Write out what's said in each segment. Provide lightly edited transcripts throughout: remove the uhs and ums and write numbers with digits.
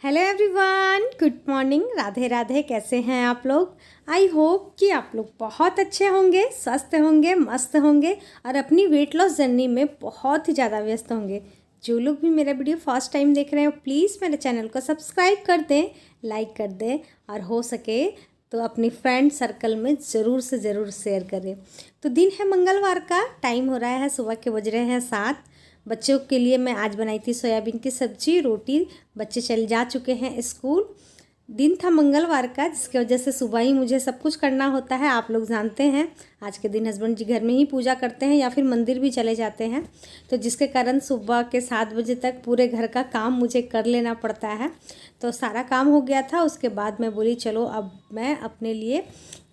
Hello everyone, good morning. Radhe Radhe. कैसे हैं आप लोग? आई होप कि आप लोग बहुत अच्छे होंगे, स्वस्थ होंगे, मस्त होंगे और अपनी वेट लॉस जर्नी में बहुत ही ज़्यादा व्यस्त होंगे। जो लोग भी मेरा वीडियो फर्स्ट टाइम देख रहे हो, प्लीज़ मेरे चैनल को सब्सक्राइब कर दें, लाइक कर दें और हो सके तो अपनी फ्रेंड सर्कल में ज़रूर से ज़रूर शेयर करें। तो दिन है मंगलवार का, टाइम हो रहा है सुबह के, बज रहे हैं 7। बच्चों के लिए मैं आज बनाई थी सोयाबीन की सब्जी, रोटी। बच्चे चले जा चुके हैं स्कूल। दिन था मंगलवार का, जिसकी वजह से सुबह ही मुझे सब कुछ करना होता है। आप लोग जानते हैं आज के दिन हस्बैंड जी घर में ही पूजा करते हैं या फिर मंदिर भी चले जाते हैं, तो जिसके कारण सुबह के 7 बजे तक पूरे घर का काम मुझे कर लेना पड़ता है। तो सारा काम हो गया था। उसके बाद मैं बोली चलो अब मैं अपने लिए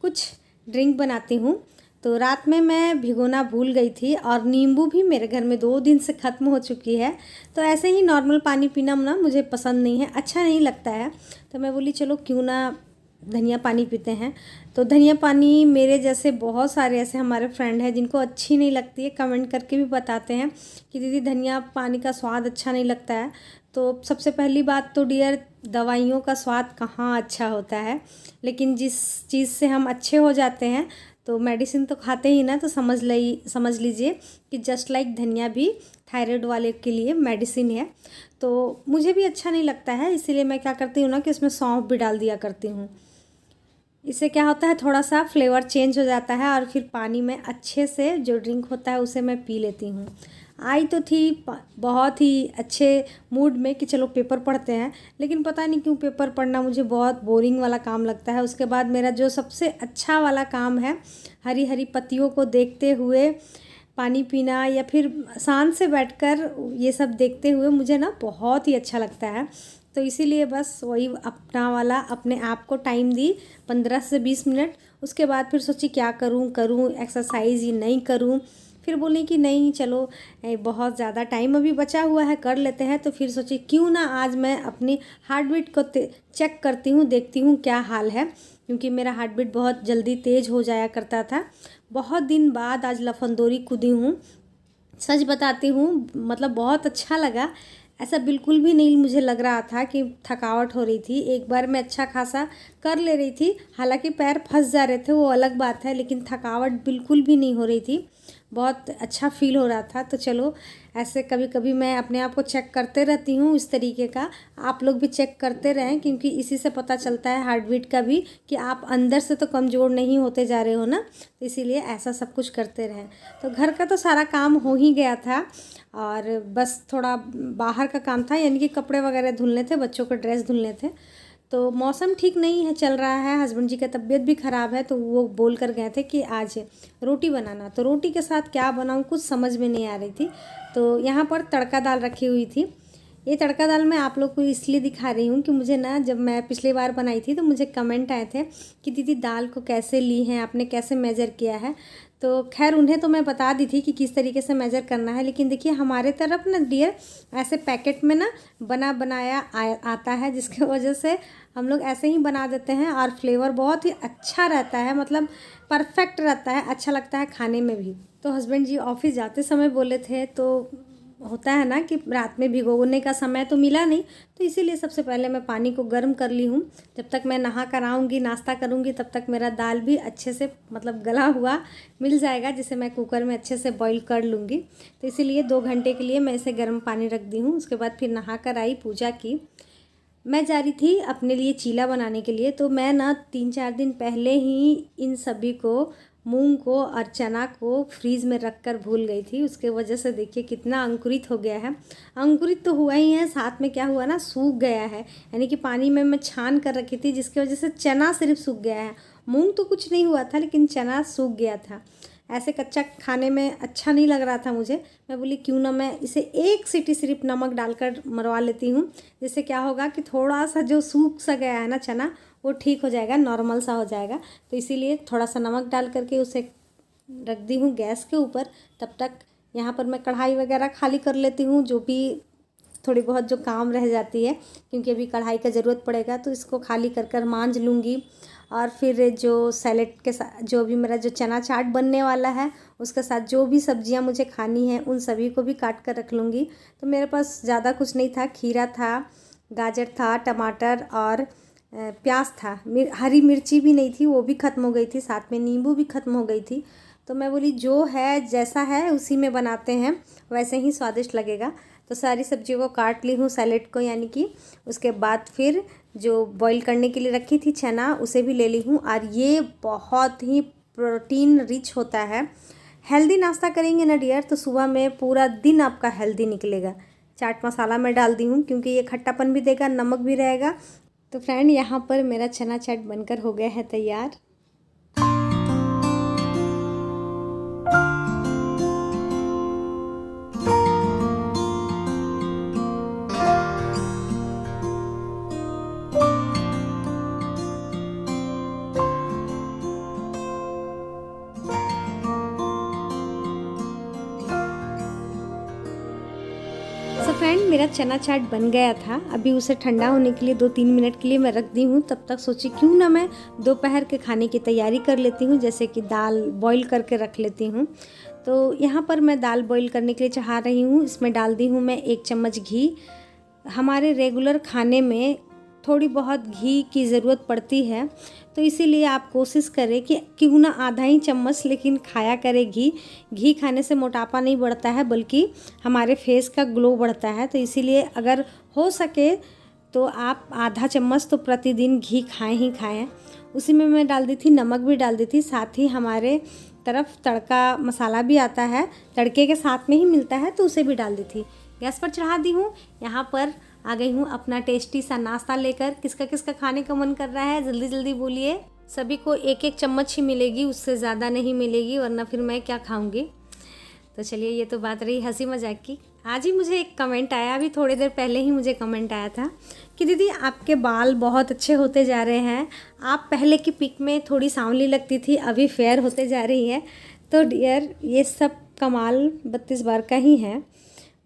कुछ ड्रिंक बनाती हूँ। तो रात में मैं भिगोना भूल गई थी और नींबू भी मेरे घर में 2 दिन से ख़त्म हो चुकी है। तो ऐसे ही नॉर्मल पानी पीना ना मुझे पसंद नहीं है, अच्छा नहीं लगता है। तो मैं बोली चलो क्यों ना धनिया पानी पीते हैं। तो धनिया पानी मेरे जैसे बहुत सारे ऐसे हमारे फ्रेंड हैं जिनको अच्छी नहीं लगती है, कमेंट करके भी बताते हैं कि दीदी धनिया पानी का स्वाद अच्छा नहीं लगता है। तो सबसे पहली बात तो डियर, दवाइयों का स्वाद कहाँ अच्छा होता है, लेकिन जिस चीज़ से हम अच्छे हो जाते हैं तो मेडिसिन तो खाते ही ना। तो समझ लीजिए कि जस्ट लाइक धनिया भी थायराइड वाले के लिए मेडिसिन है। तो मुझे भी अच्छा नहीं लगता है, इसीलिए मैं क्या करती हूँ ना कि इसमें सौंफ भी डाल दिया करती हूँ। इससे क्या होता है, थोड़ा सा फ्लेवर चेंज हो जाता है और फिर पानी में अच्छे से जो ड्रिंक होता है उसे मैं पी लेती हूँ। आई तो थी बहुत ही अच्छे मूड में कि चलो पेपर पढ़ते हैं, लेकिन पता नहीं क्यों पेपर पढ़ना मुझे बहुत बोरिंग वाला काम लगता है। उसके बाद मेरा जो सबसे अच्छा वाला काम है, हरी हरी पत्तियों को देखते हुए पानी पीना या फिर शांत से बैठकर ये सब देखते हुए मुझे ना बहुत ही अच्छा लगता है। तो इसीलिए बस वही अपना वाला अपने आप को टाइम दी 15 से 20 मिनट। उसके बाद फिर सोची क्या करूँ एक्सरसाइज ही नहीं करूँ। फिर बोली कि नहीं चलो बहुत ज़्यादा टाइम अभी बचा हुआ है, कर लेते हैं। तो फिर सोची क्यों ना आज मैं अपनी हार्ट बीट को चेक करती हूँ, देखती हूँ क्या हाल है, क्योंकि मेरा हार्ट बीट बहुत जल्दी तेज़ हो जाया करता था। बहुत दिन बाद आज लफंदोरी कूदी हूँ, सच बताती हूँ, मतलब बहुत अच्छा लगा। ऐसा बिल्कुल भी नहीं मुझे लग रहा था कि थकावट हो रही थी। एक बार मैं अच्छा खासा कर ले रही थी, हालांकि पैर फंस जा रहे थे वो अलग बात है, लेकिन थकावट बिल्कुल भी नहीं हो रही थी। बहुत अच्छा फील हो रहा था। तो चलो ऐसे कभी कभी मैं अपने आप को चेक करते रहती हूँ इस तरीके का। आप लोग भी चेक करते रहें, क्योंकि इसी से पता चलता है हार्ट बीट का भी कि आप अंदर से तो कमज़ोर नहीं होते जा रहे हो ना। तो इसीलिए ऐसा सब कुछ करते रहें। तो घर का तो सारा काम हो ही गया था और बस थोड़ा बाहर का काम था, यानी कि कपड़े वगैरह धुलने थे, बच्चों के ड्रेस धुलने थे। तो मौसम ठीक नहीं है, चल रहा है, हस्बैंड जी का तबीयत भी ख़राब है, तो वो बोल कर गए थे कि आज रोटी बनाना। तो रोटी के साथ क्या बनाऊँ कुछ समझ में नहीं आ रही थी। तो यहाँ पर तड़का दाल रखी हुई थी। ये तड़का दाल मैं आप लोग को इसलिए दिखा रही हूँ कि मुझे ना, जब मैं पिछली बार बनाई थी तो मुझे कमेंट आए थे कि दीदी दाल को कैसे ली हैं आपने, कैसे मेज़र किया है। तो खैर उन्हें तो मैं बता दी थी कि किस तरीके से मेज़र करना है, लेकिन देखिए हमारे तरफ ना डियर ऐसे पैकेट में ना बना बनाया आता है, जिसकी वजह से हम लोग ऐसे ही बना देते हैं और फ्लेवर बहुत ही अच्छा रहता है, मतलब परफेक्ट रहता है, अच्छा लगता है खाने में भी। तो हस्बैंड जी ऑफिस जाते समय बोले थे, तो होता है ना कि रात में भिगोने का समय तो मिला नहीं, तो इसीलिए सबसे पहले मैं पानी को गर्म कर ली हूँ। जब तक मैं नहा कर आऊँगी, नाश्ता करूँगी, तब तक मेरा दाल भी अच्छे से मतलब गला हुआ मिल जाएगा, जिसे मैं कुकर में अच्छे से बॉईल कर लूँगी। तो इसीलिए 2 घंटे के लिए मैं इसे गर्म पानी रख दी हूँ। उसके बाद फिर नहा कर आई, पूजा की। मैं जा रही थी अपने लिए चीला बनाने के लिए। तो मैं ना 3-4 दिन पहले ही इन सभी को, मूंग को और चना को फ्रीज़ में रख कर भूल गई थी। उसके वजह से देखिए कितना अंकुरित हो गया है। अंकुरित तो हुआ ही है, साथ में क्या हुआ ना, सूख गया है, यानी कि पानी में मैं छान कर रखी थी, जिसकी वजह से चना सिर्फ सूख गया है। मूंग तो कुछ नहीं हुआ था, लेकिन चना सूख गया था। ऐसे कच्चा खाने में अच्छा नहीं लग रहा था मुझे। मैं बोली क्यों ना मैं इसे 1 सीटी सिर्फ नमक डालकर मरवा लेती हूँ, जिससे क्या होगा कि थोड़ा सा जो सूख सा गया है ना चना, वो ठीक हो जाएगा, नॉर्मल सा हो जाएगा। तो इसीलिए थोड़ा सा नमक डाल करके उसे रख दी हूँ गैस के ऊपर। तब तक यहाँ पर मैं कढ़ाई वगैरह खाली कर लेती हूँ, जो भी थोड़ी बहुत जो काम रह जाती है, क्योंकि अभी कढ़ाई का ज़रूरत पड़ेगा। तो इसको खाली कर कर मांज लूँगी। और फिर जो सैलेड के साथ, जो भी मेरा जो चना चाट बनने वाला है, उसके साथ जो भी सब्जियां मुझे खानी हैं उन सभी को भी काट कर रख लूँगी। तो मेरे पास ज़्यादा कुछ नहीं था, खीरा था, गाजर था, टमाटर और प्याज था। हरी मिर्ची भी नहीं थी, वो भी ख़त्म हो गई थी, साथ में नींबू भी ख़त्म हो गई थी। तो मैं बोली जो है जैसा है उसी में बनाते हैं, वैसे ही स्वादिष्ट लगेगा। तो सारी सब्जियों को काट ली हूँ, सैलेड को यानी कि। उसके बाद फिर जो बॉईल करने के लिए रखी थी चना, उसे भी ले ली हूँ। और ये बहुत ही प्रोटीन रिच होता है। हेल्दी नाश्ता करेंगे ना डियर, तो सुबह में पूरा दिन आपका हेल्दी निकलेगा। चाट मसाला मैं डाल दी हूँ क्योंकि ये खट्टापन भी देगा, नमक भी रहेगा। तो फ्रेंड, यहाँ पर मेरा चना चाट बनकर हो गया है तैयार। सो फ्रेंड, मेरा चना चाट बन गया था। अभी उसे ठंडा होने के लिए 2-3 मिनट के लिए मैं रख दी हूँ। तब तक सोची क्यों ना मैं दोपहर के खाने की तैयारी कर लेती हूँ, जैसे कि दाल बॉईल करके रख लेती हूँ। तो यहाँ पर मैं दाल बॉईल करने के लिए चढ़ा रही हूँ। इसमें डाल दी हूँ मैं 1 चम्मच घी। हमारे रेगुलर खाने में थोड़ी बहुत घी की ज़रूरत पड़ती है, तो इसीलिए आप कोशिश करें कि क्यों ना आधा ही चम्मच लेकिन खाया करें घी। घी खाने से मोटापा नहीं बढ़ता है, बल्कि हमारे फेस का ग्लो बढ़ता है। तो इसीलिए अगर हो सके तो आप आधा चम्मच तो प्रतिदिन घी खाएं ही खाएं। उसी में मैं डाल दी थी, नमक भी डाल दी थी, साथ ही हमारे तरफ तड़का मसाला भी आता है, तड़के के साथ में ही मिलता है, तो उसे भी डाल दी थी। गैस पर चढ़ा दी हूँ। यहाँ पर आ गई हूँ अपना टेस्टी सा नाश्ता लेकर। किसका किसका खाने का मन कर रहा है, जल्दी जल्दी बोलिए। सभी को 1-1 चम्मच ही मिलेगी, उससे ज़्यादा नहीं मिलेगी, वरना फिर मैं क्या खाऊंगी। तो चलिए, ये तो बात रही हंसी मजाक की। आज ही मुझे एक कमेंट आया, अभी थोड़ी देर पहले ही मुझे कमेंट आया था कि दीदी आपके बाल बहुत अच्छे होते जा रहे हैं, आप पहले की पिक में थोड़ी सांवली लगती थी, अभी फेयर होते जा रही है। तो डियर, ये सब कमाल 32 बार का ही है।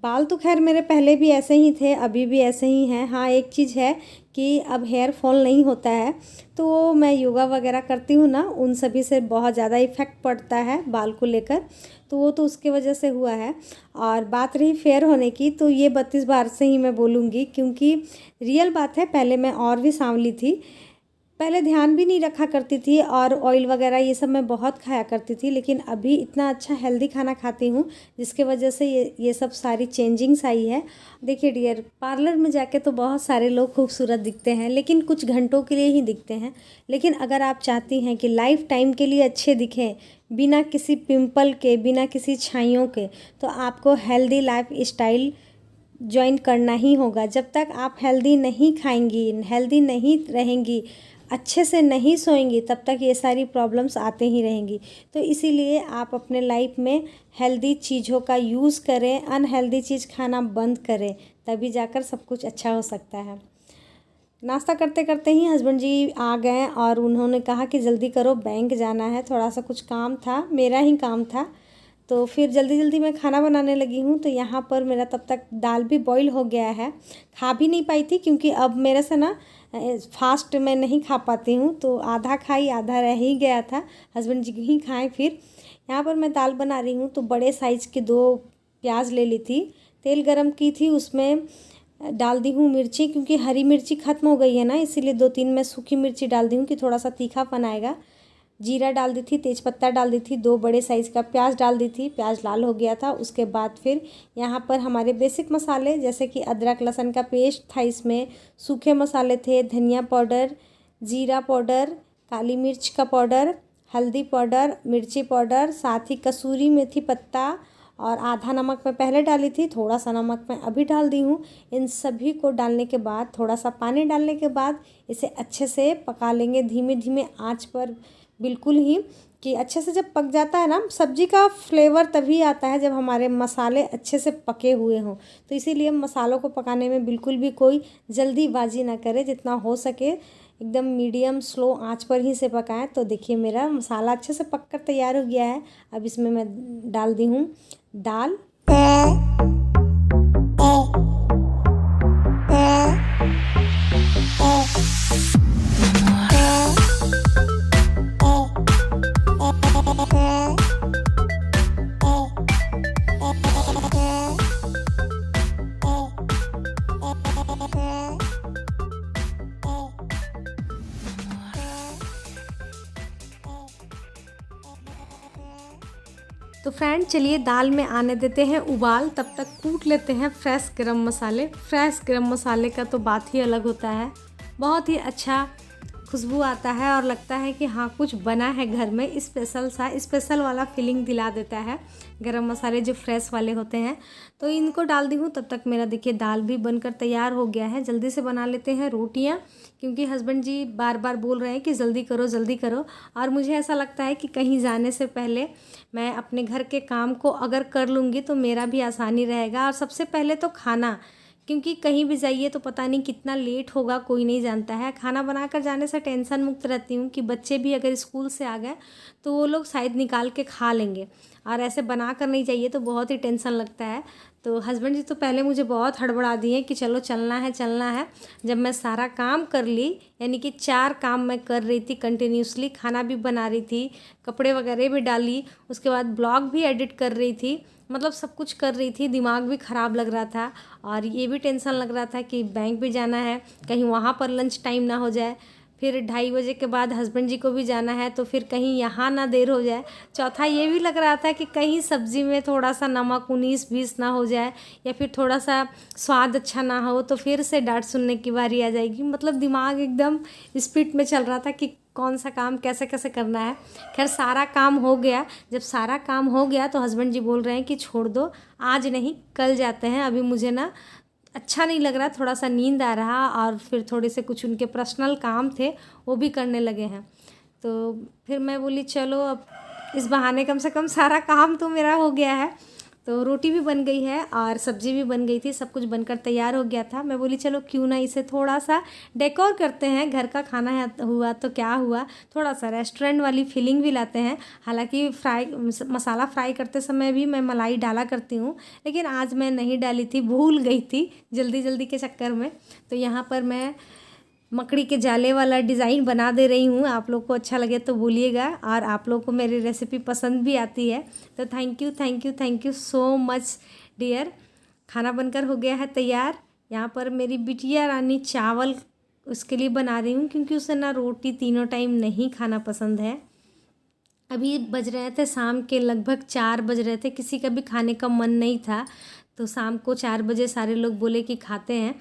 बाल तो खैर मेरे पहले भी ऐसे ही थे, अभी भी ऐसे ही हैं। हाँ, एक चीज़ है कि अब हेयर फॉल नहीं होता है, तो वो मैं योगा वगैरह करती हूँ ना, उन सभी से बहुत ज़्यादा इफ़ेक्ट पड़ता है बाल को लेकर, तो वो तो उसके वजह से हुआ है। और बात रही फेयर होने की, तो ये 32 बार से ही मैं बोलूँगी, क्योंकि रियल बात है, पहले मैं और भी सांवली थी। पहले ध्यान भी नहीं रखा करती थी और ऑयल वगैरह ये सब मैं बहुत खाया करती थी, लेकिन अभी इतना अच्छा हेल्दी खाना खाती हूँ जिसके वजह से ये सब सारी चेंजिंग्स आई है। देखिए डियर, पार्लर में जाके तो बहुत सारे लोग खूबसूरत दिखते हैं, लेकिन कुछ घंटों के लिए ही दिखते हैं। लेकिन अगर आप चाहती हैं कि लाइफ टाइम के लिए अच्छे दिखें, बिना किसी पिंपल के, बिना किसी छाइयों के, तो आपको हेल्दी लाइफ स्टाइल ज्वाइन करना ही होगा। जब तक आप हेल्दी नहीं खाएंगी, हेल्दी नहीं रहेंगी, अच्छे से नहीं सोएंगी, तब तक ये सारी प्रॉब्लम्स आते ही रहेंगी। तो इसीलिए आप अपने लाइफ में हेल्दी चीज़ों का यूज़ करें, अनहेल्दी चीज़ खाना बंद करें, तभी जाकर सब कुछ अच्छा हो सकता है। नाश्ता करते करते ही हस्बैंड जी आ गए और उन्होंने कहा कि जल्दी करो, बैंक जाना है, थोड़ा सा कुछ काम था, मेरा ही काम था। तो फिर जल्दी जल्दी मैं खाना बनाने लगी हूँ। तो यहाँ पर मेरा तब तक दाल भी बॉईल हो गया है। खा भी नहीं पाई थी क्योंकि अब मेरे से ना फास्ट मैं नहीं खा पाती हूँ, तो आधा खाई, आधा रह ही गया था, हस्बैंड जी ही खाए। फिर यहाँ पर मैं दाल बना रही हूँ, तो बड़े साइज़ के 2 प्याज ले ली थी, तेल गरम की थी, उसमें डाल दी हूँ मिर्ची, क्योंकि हरी मिर्ची ख़त्म हो गई है ना, इसीलिए 2-3 मैं सूखी मिर्ची डाल दी हूँ कि थोड़ा सा तीखापन आएगा। जीरा डाल दी थी, तेज़पत्ता डाल दी थी, 2 बड़े साइज़ का प्याज डाल दी थी, प्याज लाल हो गया था। उसके बाद फिर यहाँ पर हमारे बेसिक मसाले, जैसे कि अदरक लहसुन का पेस्ट था, इसमें सूखे मसाले थे, धनिया पाउडर, जीरा पाउडर, काली मिर्च का पाउडर, हल्दी पाउडर, मिर्ची पाउडर, साथ ही कसूरी मेथी पत्ता, और आधा नमक मैं पहले डाली थी, थोड़ा सा नमक मैं अभी डाल दी हूँ। इन सभी को डालने के बाद, थोड़ा सा पानी डालने के बाद इसे अच्छे से पका लेंगे धीमे धीमे आंच पर, बिल्कुल ही कि अच्छे से जब पक जाता है ना, सब्जी का फ्लेवर तभी आता है जब हमारे मसाले अच्छे से पके हुए हों। तो इसीलिए मसालों को पकाने में बिल्कुल भी कोई जल्दीबाजी ना करें, जितना हो सके एकदम मीडियम स्लो आंच पर ही से पकाएं। तो देखिए मेरा मसाला अच्छे से पक कर तैयार हो गया है। अब इसमें मैं डाल दी हूँ दाल। तो फ्रेंड चलिए दाल में आने देते हैं उबाल, तब तक कूट लेते हैं फ्रेश गरम मसाले। फ्रेश गरम मसाले का तो बात ही अलग होता है, बहुत ही अच्छा खुशबू आता है और लगता है कि हाँ कुछ बना है घर में, स्पेशल वाला फीलिंग दिला देता है गरम मसाले जो फ्रेश वाले होते हैं। तो इनको डाल दी हूँ, तब तक मेरा देखिए दाल भी बनकर तैयार हो गया है। जल्दी से बना लेते हैं रोटियाँ, क्योंकि हस्बैंड जी बार बार बोल रहे हैं कि जल्दी करो जल्दी करो। और मुझे ऐसा लगता है कि कहीं जाने से पहले मैं अपने घर के काम को अगर कर लूँगी तो मेरा भी आसानी रहेगा। और सबसे पहले तो खाना, क्योंकि कहीं भी जाइए तो पता नहीं कितना लेट होगा, कोई नहीं जानता है। खाना बना कर जाने से टेंशन मुक्त रहती हूँ कि बच्चे भी अगर स्कूल से आ गए तो वो लोग शायद निकाल के खा लेंगे, और ऐसे बना कर नहीं जाइए तो बहुत ही टेंशन लगता है। तो हस्बैंड जी तो पहले मुझे बहुत हड़बड़ा दिए कि चलो चलना है चलना है। जब मैं सारा काम कर ली, यानी कि 4 काम मैं कर रही थी कंटिन्यूसली, खाना भी बना रही थी, कपड़े वगैरह भी डाली, उसके बाद ब्लॉग भी एडिट कर रही थी, मतलब सब कुछ कर रही थी। दिमाग भी ख़राब लग रहा था और ये भी टेंशन लग रहा था कि बैंक भी जाना है, कहीं वहाँ पर लंच टाइम ना हो जाए, फिर 2:30 बजे के बाद हस्बैंड जी को भी जाना है तो फिर कहीं यहाँ ना देर हो जाए। चौथा ये भी लग रहा था कि कहीं सब्ज़ी में थोड़ा सा नमक 19-20 ना हो जाए, या फिर थोड़ा सा स्वाद अच्छा ना हो तो फिर से डांट सुनने की बारी आ जाएगी। मतलब दिमाग एकदम स्पीड में चल रहा था कि कौन सा काम कैसे कैसे करना है। खैर सारा काम हो गया। जब सारा काम हो गया तो हस्बैंड जी बोल रहे हैं कि छोड़ दो, आज नहीं कल जाते हैं, अभी मुझे ना अच्छा नहीं लग रहा, थोड़ा सा नींद आ रहा, और फिर थोड़े से कुछ उनके पर्सनल काम थे वो भी करने लगे हैं। तो फिर मैं बोली चलो अब इस बहाने कम से कम सारा काम तो मेरा हो गया है। तो रोटी भी बन गई है और सब्ज़ी भी बन गई थी, सब कुछ बनकर तैयार हो गया था। मैं बोली चलो क्यों ना इसे थोड़ा सा डेकोर करते हैं, घर का खाना है हुआ तो क्या हुआ, थोड़ा सा रेस्टोरेंट वाली फीलिंग भी लाते हैं। हालांकि मसाला फ्राई करते समय भी मैं मलाई डाला करती हूँ, लेकिन आज मैं नहीं डाली थी, भूल गई थी जल्दी जल्दी के चक्कर में। तो यहाँ पर मैं मकड़ी के जाले वाला डिज़ाइन बना दे रही हूँ। आप लोग को अच्छा लगे तो बोलिएगा, और आप लोग को मेरी रेसिपी पसंद भी आती है तो thank you so much dear. खाना बनकर हो गया है तैयार। यहाँ पर मेरी बिटिया रानी चावल उसके लिए बना रही हूँ, क्योंकि उसे ना रोटी तीनों टाइम नहीं खाना पसंद है। अभी बज रहे थे शाम के लगभग 4 बज रहे थे, किसी का भी खाने का मन नहीं था, तो शाम को 4 बजे सारे लोग बोले कि खाते हैं।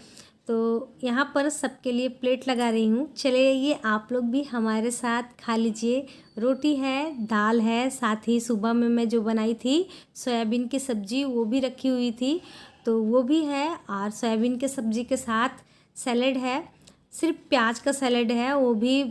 तो यहाँ पर सबके लिए प्लेट लगा रही हूँ। चलिए ये आप लोग भी हमारे साथ खा लीजिए। रोटी है, दाल है, साथ ही सुबह में मैं जो बनाई थी सोयाबीन की सब्ज़ी वो भी रखी हुई थी, तो वो भी है। और सोयाबीन के सब्ज़ी के साथ सैलेड है, सिर्फ प्याज का सैलेड है, वो भी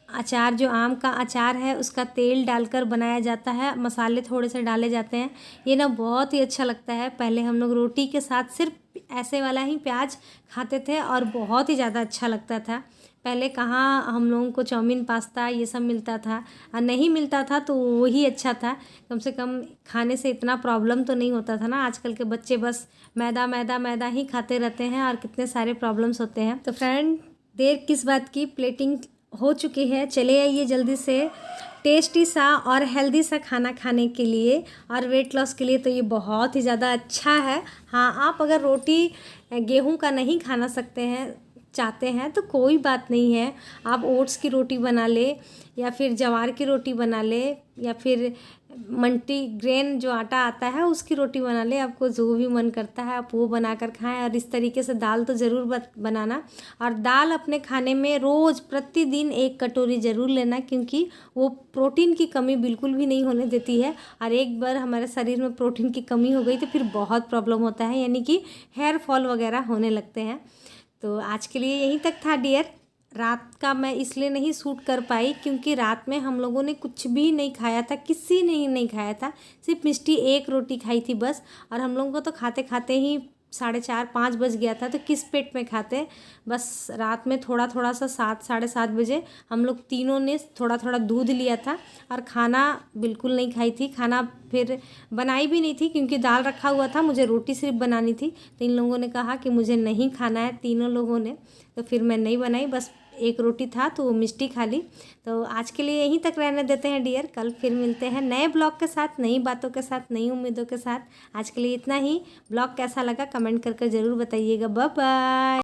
अचार जो आम का अचार है उसका तेल डालकर बनाया जाता है, मसाले थोड़े से डाले जाते हैं। ये ना बहुत ही अच्छा लगता है। पहले हम लोग रोटी के साथ सिर्फ ऐसे वाला ही प्याज खाते थे और बहुत ही ज़्यादा अच्छा लगता था। पहले कहाँ हम लोगों को चाउमीन पास्ता ये सब मिलता था, और नहीं मिलता था तो वही अच्छा था, कम से कम खाने से इतना प्रॉब्लम तो नहीं होता था ना। आजकल के बच्चे बस मैदा मैदा मैदा ही खाते रहते हैं और कितने सारे प्रॉब्लम्स होते हैं। तो फ्रेंड देर किस बात की, प्लेटिंग हो चुकी है। चले आइए जल्दी से टेस्टी सा और हेल्दी सा खाना खाने के लिए, और वेट लॉस के लिए तो ये बहुत ही ज़्यादा अच्छा है। हाँ, आप अगर रोटी गेहूं का नहीं खाना चाहते हैं तो कोई बात नहीं है, आप ओट्स की रोटी बना ले, या फिर ज्वार की रोटी बना ले, या फिर मल्टीग्रेन जो आटा आता है उसकी रोटी बना ले। आपको जो भी मन करता है आप वो बनाकर खाएं। और इस तरीके से दाल तो ज़रूर बनाना, और दाल अपने खाने में रोज़ प्रतिदिन 1 कटोरी ज़रूर लेना, क्योंकि वो प्रोटीन की कमी बिल्कुल भी नहीं होने देती है। और एक बार हमारे शरीर में प्रोटीन की कमी हो गई तो फिर बहुत प्रॉब्लम होता है, यानी कि हेयर फॉल वगैरह होने लगते हैं। तो आज के लिए यहीं तक था डियर। रात का मैं इसलिए नहीं शूट कर पाई क्योंकि रात में हम लोगों ने कुछ भी नहीं खाया था, किसी ने नहीं खाया था, सिर्फ मिष्टी 1 रोटी खाई थी बस। और हम लोगों को तो खाते खाते ही 4:30-5 बज गया था, तो किस पेट में खाते। बस रात में थोड़ा थोड़ा सा 7-7:30 बजे हम लोग तीनों ने थोड़ा थोड़ा दूध लिया था, और खाना बिल्कुल नहीं खाई थी। खाना फिर बनाई भी नहीं थी क्योंकि दाल रखा हुआ था, मुझे रोटी सिर्फ बनानी थी। तो इन लोगों ने कहा कि मुझे नहीं खाना है, तीनों लोगों ने, तो फिर मैं नहीं बनाई, बस 1 रोटी था तो वो मिष्टी खा ली। तो आज के लिए यहीं तक रहने देते हैं डियर। कल फिर मिलते हैं नए ब्लॉग के साथ, नई बातों के साथ, नई उम्मीदों के साथ। आज के लिए इतना ही। ब्लॉग कैसा लगा कमेंट करके ज़रूर बताइएगा। Bye bye.